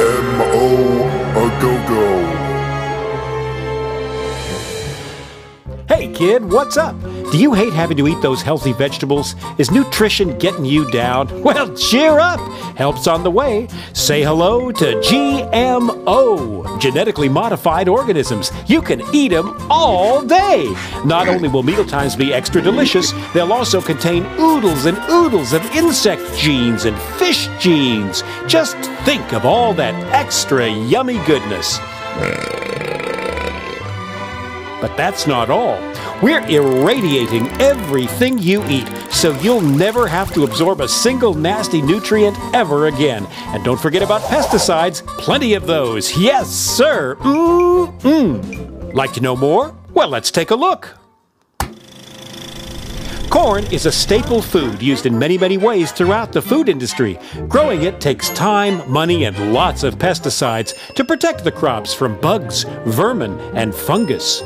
Gmo A go-go. Hey kid, what's up? Do you hate having to eat those healthy vegetables? Is nutrition getting you down? Well, cheer up! Help's on the way. Say hello to GMO, genetically modified organisms. You can eat them all day. Not only will mealtimes be extra delicious, they'll also contain oodles and oodles of insect genes and fish genes. Just think of all that extra yummy goodness. But that's not all. We're irradiating everything you eat, so you'll never have to absorb a single nasty nutrient ever again. And don't forget about pesticides, plenty of those. Yes, sir. Like to know more? Well, let's take a look. Corn is a staple food used in many, many ways throughout the food industry. Growing it takes time, money, and lots of pesticides to protect the crops from bugs, vermin, and fungus.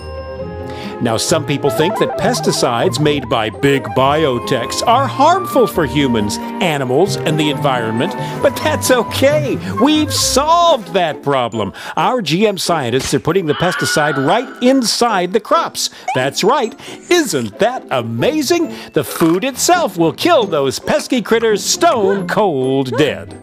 Now, some people think that pesticides made by big biotechs are harmful for humans, animals, and the environment, but that's okay. We've solved that problem. Our GM scientists are putting the pesticide right inside the crops. That's right. Isn't that amazing? The food itself will kill those pesky critters stone cold dead.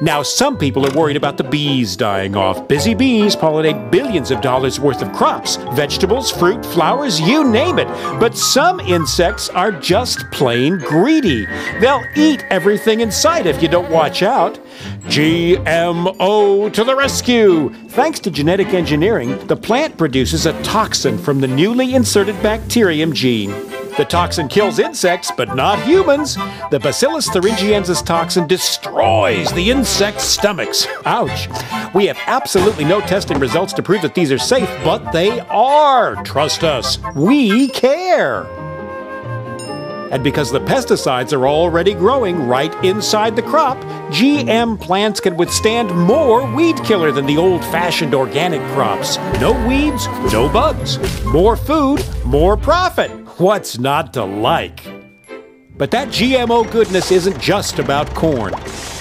Now, some people are worried about the bees dying off. Busy bees pollinate billions of dollars worth of crops, vegetables, fruit, flowers, you name it. But some insects are just plain greedy. They'll eat everything in sight if you don't watch out. GMO to the rescue! Thanks to genetic engineering, the plant produces a toxin from the newly inserted bacterium gene. The toxin kills insects, but not humans. The Bacillus thuringiensis toxin destroys the insects' stomachs. Ouch. We have absolutely no testing results to prove that these are safe, but they are. Trust us. We care. And because the pesticides are already growing right inside the crop, GM plants can withstand more weed killer than the old-fashioned organic crops. No weeds, no bugs. More food, more profit. What's not to like? But that GMO goodness isn't just about corn.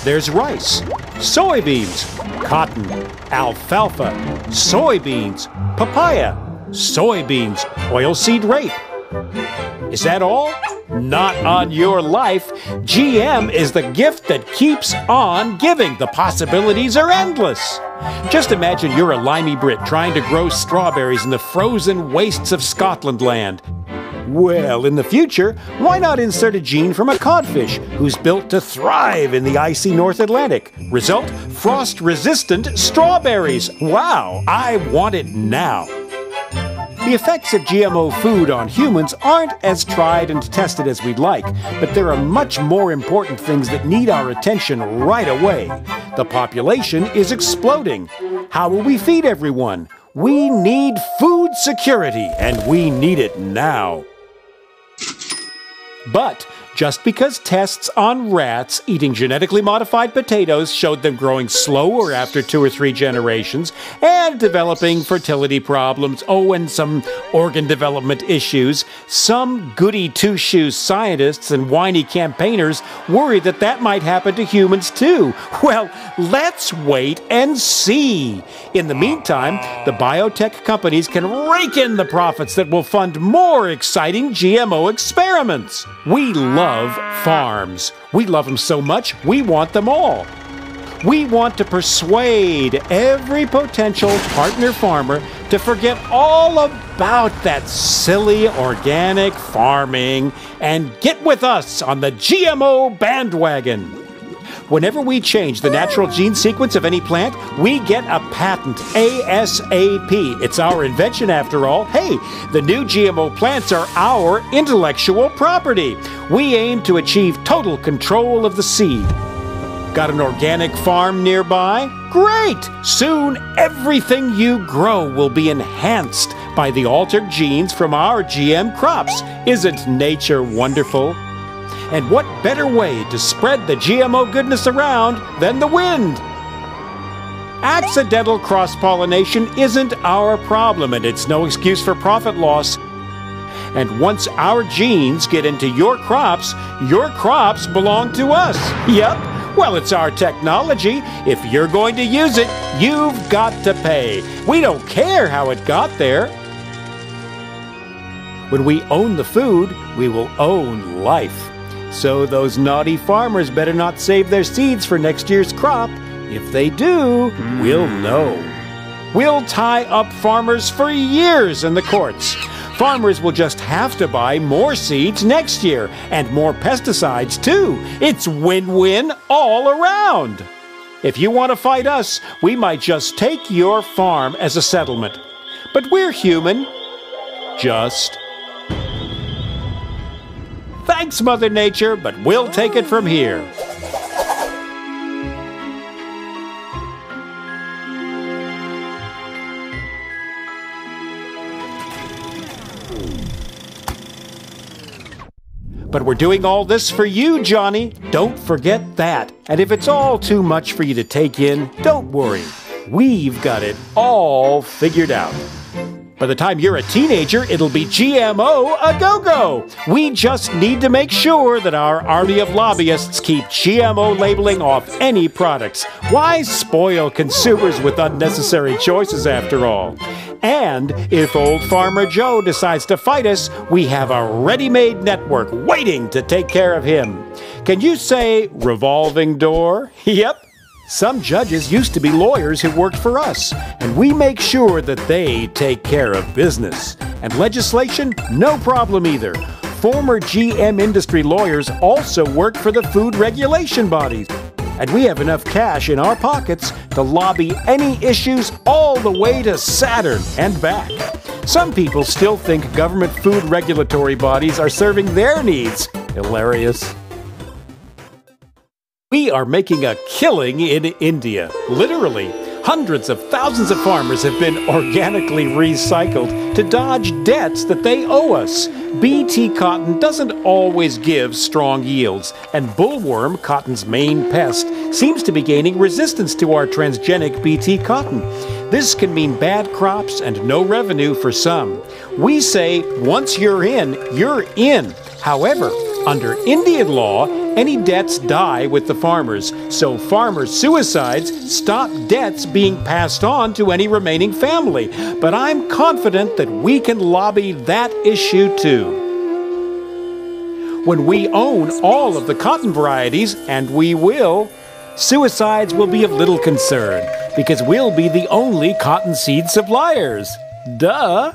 There's rice, soybeans, cotton, alfalfa, soybeans, papaya, soybeans, oilseed rape. Is that all? Not on your life. GM is the gift that keeps on giving. The possibilities are endless. Just imagine you're a limey Brit trying to grow strawberries in the frozen wastes of Scotland land. Well, in the future, why not insert a gene from a codfish who's built to thrive in the icy North Atlantic? Result, frost-resistant strawberries. Wow, I want it now. The effects of GMO food on humans aren't as tried and tested as we'd like, but there are much more important things that need our attention right away. The population is exploding. How will we feed everyone? We need food security, and we need it now. But just because tests on rats eating genetically modified potatoes showed them growing slower after 2 or 3 generations and developing fertility problems, and some organ development issues, some goody two-shoes scientists and whiny campaigners worry that that might happen to humans too. Well, let's wait and see. In the meantime, the biotech companies can rake in the profits that will fund more exciting GMO experiments. We love farms. We love them so much, we want them all. We want to persuade every potential partner farmer to forget all about that silly organic farming and get with us on the GMO bandwagon. Whenever we change the natural gene sequence of any plant, we get a patent, ASAP. It's our invention after all. Hey, the new GMO plants are our intellectual property. We aim to achieve total control of the seed. Got an organic farm nearby? Great! Soon everything you grow will be enhanced by the altered genes from our GM crops. Isn't nature wonderful? And what better way to spread the GMO goodness around than the wind? Accidental cross-pollination isn't our problem, and it's no excuse for profit loss. And once our genes get into your crops belong to us. Yep. Well, it's our technology. If you're going to use it, you've got to pay. We don't care how it got there. When we own the food, we will own life. So those naughty farmers better not save their seeds for next year's crop. If they do, we'll know. We'll tie up farmers for years in the courts. Farmers will just have to buy more seeds next year, and more pesticides too. It's win-win all around. If you want to fight us, we might just take your farm as a settlement. But we're human. Just. Thanks, Mother Nature, but we'll take it from here. But we're doing all this for you, Johnny. Don't forget that. And if it's all too much for you to take in, don't worry. We've got it all figured out. By the time you're a teenager, it'll be GMO A go-go. We just need to make sure that our army of lobbyists keep GMO labeling off any products. Why spoil consumers with unnecessary choices after all? And if old Farmer Joe decides to fight us, we have a ready-made network waiting to take care of him. Can you say revolving door? Yep. Some judges used to be lawyers who worked for us, and we make sure that they take care of business. And legislation? No problem either. Former GM industry lawyers also work for the food regulation bodies. And we have enough cash in our pockets to lobby any issues all the way to Saturn and back. Some people still think government food regulatory bodies are serving their needs. Hilarious. We are making a killing in India. Literally, hundreds of thousands of farmers have been organically recycled to dodge debts that they owe us. BT cotton doesn't always give strong yields, and bullworm, cotton's main pest, seems to be gaining resistance to our transgenic BT cotton. This can mean bad crops and no revenue for some. We say, once you're in, you're in. However, under Indian law, any debts die with the farmers, so farmer suicides stop debts being passed on to any remaining family. But I'm confident that we can lobby that issue too. When we own all of the cotton varieties, and we will, suicides will be of little concern, because we'll be the only cottonseed suppliers. Duh!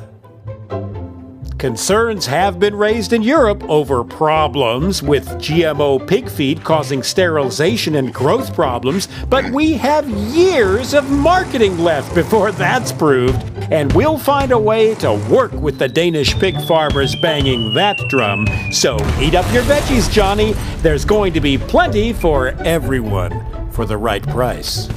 Concerns have been raised in Europe over problems with GMO pig feed causing sterilization and growth problems, but we have years of marketing left before that's proved, and we'll find a way to work with the Danish pig farmers banging that drum. So eat up your veggies, Johnny. There's going to be plenty for everyone for the right price.